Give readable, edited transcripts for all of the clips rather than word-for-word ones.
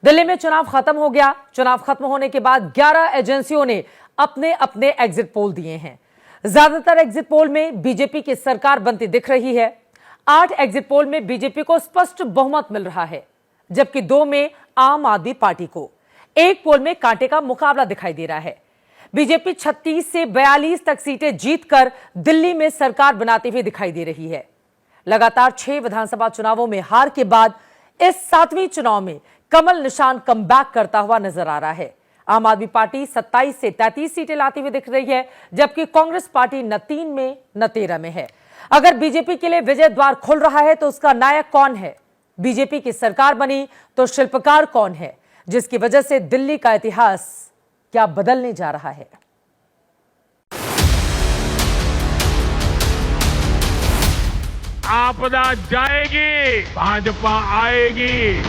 दिल्ली में चुनाव खत्म हो गया। चुनाव खत्म होने के बाद 11 एजेंसियों ने अपने अपने एग्जिट पोल दिए हैं। ज्यादातर एग्जिट पोल में बीजेपी की सरकार बनती दिख रही है। 8 एग्जिट पोल में बीजेपी को स्पष्ट बहुमत मिल रहा है, जबकि 2 में आम आदमी पार्टी को। एक पोल में कांटे का मुकाबला दिखाई दे रहा है। बीजेपी 36 से 42 तक सीटें जीतकर दिल्ली में सरकार बनाती हुई दिखाई दे रही है। लगातार 6 विधानसभा चुनावों में हार के बाद इस 7वें चुनाव में कमल निशान कमबैक करता हुआ नजर आ रहा है। आम आदमी पार्टी 27 से 33 सीटें लाती हुई दिख रही है, जबकि कांग्रेस पार्टी न 3 में न 13 में है। अगर बीजेपी के लिए विजय द्वार खुल रहा है तो उसका नायक कौन है? बीजेपी की सरकार बनी तो शिल्पकार कौन है, जिसकी वजह से दिल्ली का इतिहास क्या बदलने जा रहा है? आपदा जाएगी, भाजपा आएगी।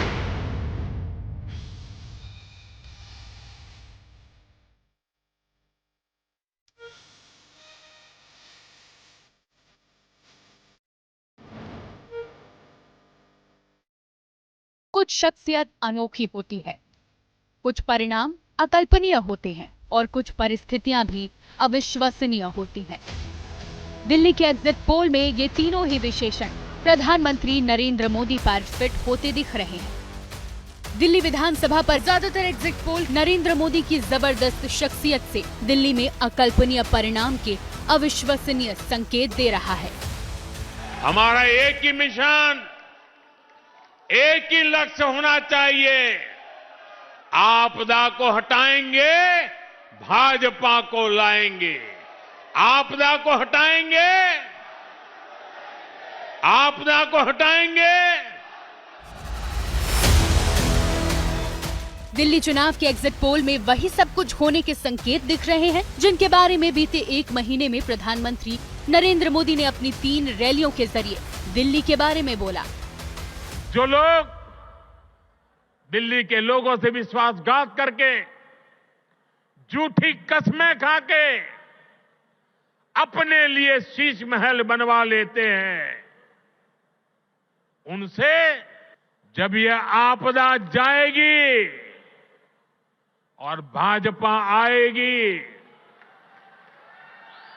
कुछ शख्सियत अनोखी होती है, कुछ परिणाम अकल्पनीय होते हैं और कुछ परिस्थितियां भी अविश्वसनीय होती हैं। दिल्ली के एग्जिट पोल में ये तीनों ही विशेषण प्रधानमंत्री नरेंद्र मोदी पर फिट होते दिख रहे हैं। दिल्ली विधानसभा पर ज्यादातर एग्जिट पोल नरेंद्र मोदी की जबरदस्त शख्सियत से दिल्ली में अकल्पनीय परिणाम के अविश्वसनीय संकेत दे रहा है। हमारा एक ही मिशन, एक ही लक्ष्य होना चाहिए। आपदा को हटाएंगे, भाजपा को लाएंगे। आपदा को हटाएंगे, आपदा को हटाएंगे। दिल्ली चुनाव के एग्जिट पोल में वही सब कुछ होने के संकेत दिख रहे हैं, जिनके बारे में बीते 1 महीने में प्रधानमंत्री नरेंद्र मोदी ने अपनी 3 रैलियों के जरिए दिल्ली के बारे में बोला। जो लोग दिल्ली के लोगों से विश्वासघात करके, झूठी कस्में खाके अपने लिए शीश महल बनवा लेते हैं, उनसे जब यह आपदा जाएगी और भाजपा आएगी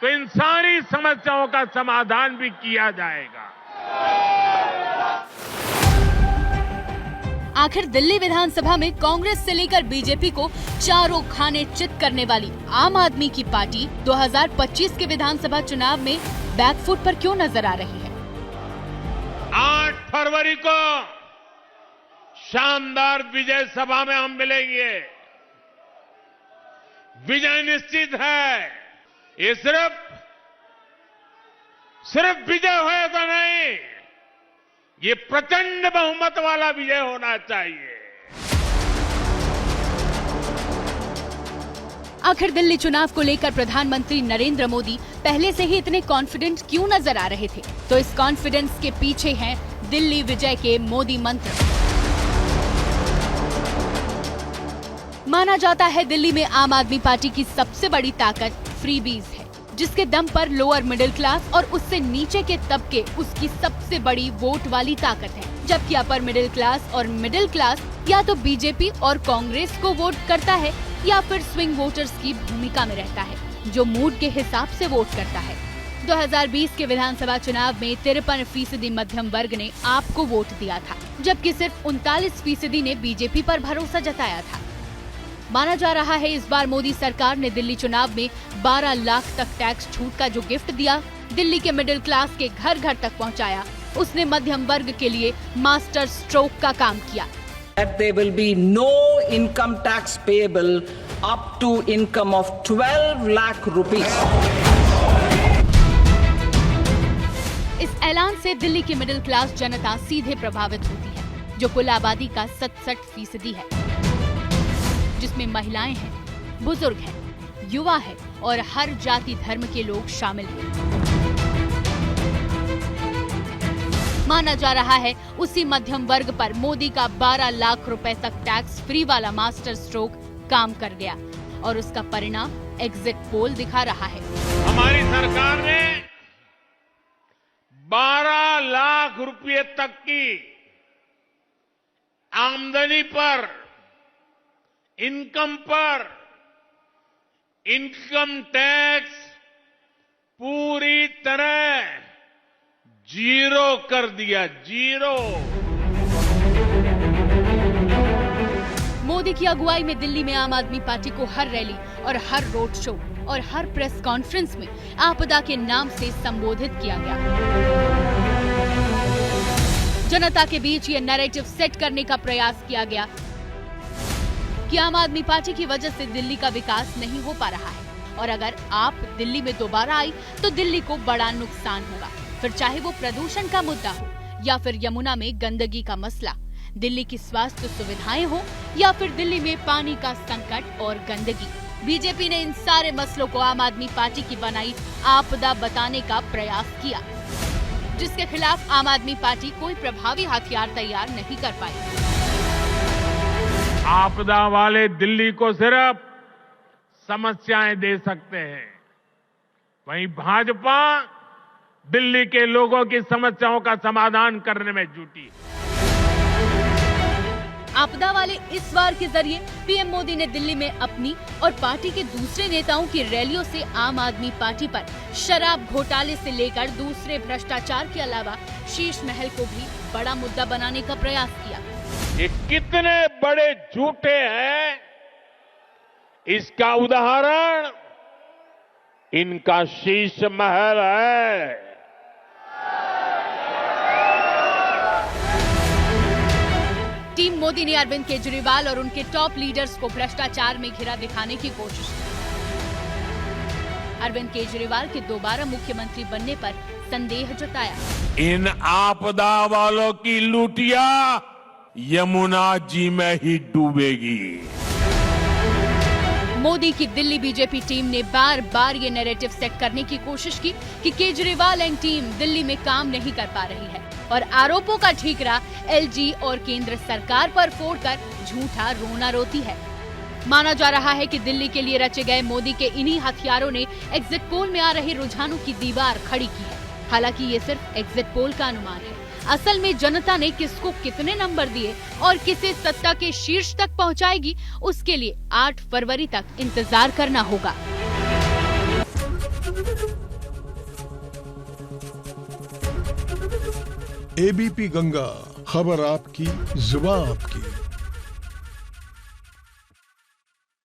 तो इन सारी समस्याओं का समाधान भी किया जाएगा। आखिर दिल्ली विधानसभा में कांग्रेस से लेकर बीजेपी को चारों खाने चित करने वाली आम आदमी की पार्टी 2025 के विधानसभा चुनाव में बैकफुट पर क्यों नजर आ रही है? 8 फरवरी को शानदार विजय सभा में हम मिलेंगे। विजय निश्चित है। ये सिर्फ विजय होगा नहीं, ये प्रचंड बहुमत वाला विजय होना चाहिए। आखिर दिल्ली चुनाव को लेकर प्रधानमंत्री नरेंद्र मोदी पहले से ही इतने कॉन्फिडेंट क्यों नजर आ रहे थे? तो इस कॉन्फिडेंस के पीछे हैं दिल्ली विजय के मोदी मंत्र। माना जाता है दिल्ली में आम आदमी पार्टी की सबसे बड़ी ताकत फ्रीबीज है, जिसके दम पर लोअर मिडिल क्लास और उससे नीचे के तबके उसकी सबसे बड़ी वोट वाली ताकत है, जबकि अपर मिडिल क्लास और मिडिल क्लास या तो बीजेपी और कांग्रेस को वोट करता है या फिर स्विंग वोटर्स की भूमिका में रहता है, जो मूड के हिसाब से वोट करता है। 2020 के विधानसभा चुनाव में 53% मध्यम वर्ग ने आपको वोट दिया था, जबकि सिर्फ 39% ने बीजेपी पर भरोसा जताया था। माना जा रहा है इस बार मोदी सरकार ने दिल्ली चुनाव में 12 लाख तक टैक्स छूट का जो गिफ्ट दिया, दिल्ली के मिडिल क्लास के घर घर तक पहुंचाया, उसने मध्यम वर्ग के लिए मास्टर स्ट्रोक का काम किया। That there will be no income tax payable up to income of 12 lakh rupees. इस ऐलान से दिल्ली की मिडिल क्लास जनता सीधे प्रभावित होती है, जो कुल आबादी का 67% है, जिसमें महिलाएं हैं, बुजुर्ग हैं, युवा है और हर जाति धर्म के लोग शामिल हैं। माना जा रहा है उसी मध्यम वर्ग पर मोदी का 12 लाख रुपए तक टैक्स फ्री वाला मास्टर स्ट्रोक काम कर गया और उसका परिणाम एग्जिट पोल दिखा रहा है। हमारी सरकार ने 12 लाख रुपए तक की आमदनी पर इनकम पर इनकम टैक्स पूरी तरह जीरो कर दिया, जीरो। मोदी की अगुवाई में दिल्ली में आम आदमी पार्टी को हर रैली और हर रोड शो और हर प्रेस कॉन्फ्रेंस में आपदा के नाम से संबोधित किया गया। जनता के बीच ये नैरेटिव सेट करने का प्रयास किया गया कि आम आदमी पार्टी की वजह से दिल्ली का विकास नहीं हो पा रहा है और अगर आप दिल्ली में दोबारा आई तो दिल्ली को बड़ा नुकसान होगा, फिर चाहे वो प्रदूषण का मुद्दा हो या फिर यमुना में गंदगी का मसला, दिल्ली की स्वास्थ्य सुविधाएं हो या फिर दिल्ली में पानी का संकट और गंदगी। बीजेपी ने इन सारे मसलों को आम आदमी पार्टी की बनाई आपदा बताने का प्रयास किया, जिसके खिलाफ आम आदमी पार्टी कोई प्रभावी हथियार तैयार नहीं कर पाई। आपदा वाले दिल्ली को सिर्फ समस्याएं दे सकते हैं, वहीं भाजपा दिल्ली के लोगों की समस्याओं का समाधान करने में जुटी है। आपदा वाले इस वार के जरिए पीएम मोदी ने दिल्ली में अपनी और पार्टी के दूसरे नेताओं की रैलियों से आम आदमी पार्टी पर शराब घोटाले से लेकर दूसरे भ्रष्टाचार के अलावा शीश महल को भी बड़ा मुद्दा बनाने का प्रयास किया। ये कितने बड़े झूठे हैं, इसका उदाहरण इनका शीश महल है। टीम मोदी ने अरविंद केजरीवाल और उनके टॉप लीडर्स को भ्रष्टाचार में घिरा दिखाने की कोशिश की। अरविंद केजरीवाल के दोबारा मुख्यमंत्री बनने पर संदेह जताया। इन आपदा वालों की लूटिया यमुना जी में ही डूबेगी। मोदी की दिल्ली बीजेपी टीम ने बार बार ये नैरेटिव सेट करने की कोशिश की कि केजरीवाल एंड टीम दिल्ली में काम नहीं कर पा रही है और आरोपों का ठीकरा एलजी और केंद्र सरकार पर फोड़कर झूठा रोना रोती है। माना जा रहा है कि दिल्ली के लिए रचे गए मोदी के इन्हीं हथियारों ने एग्जिट पोल में आ रहे रुझानों की दीवार खड़ी की है। हालांकि ये सिर्फ एग्जिट पोल का अनुमान है, असल में जनता ने किसको कितने नंबर दिए और किसे सत्ता के शीर्ष तक पहुंचाएगी, उसके लिए 8 फरवरी तक इंतजार करना होगा। एबीपी गंगा, खबर आपकी, जुबान आपकी।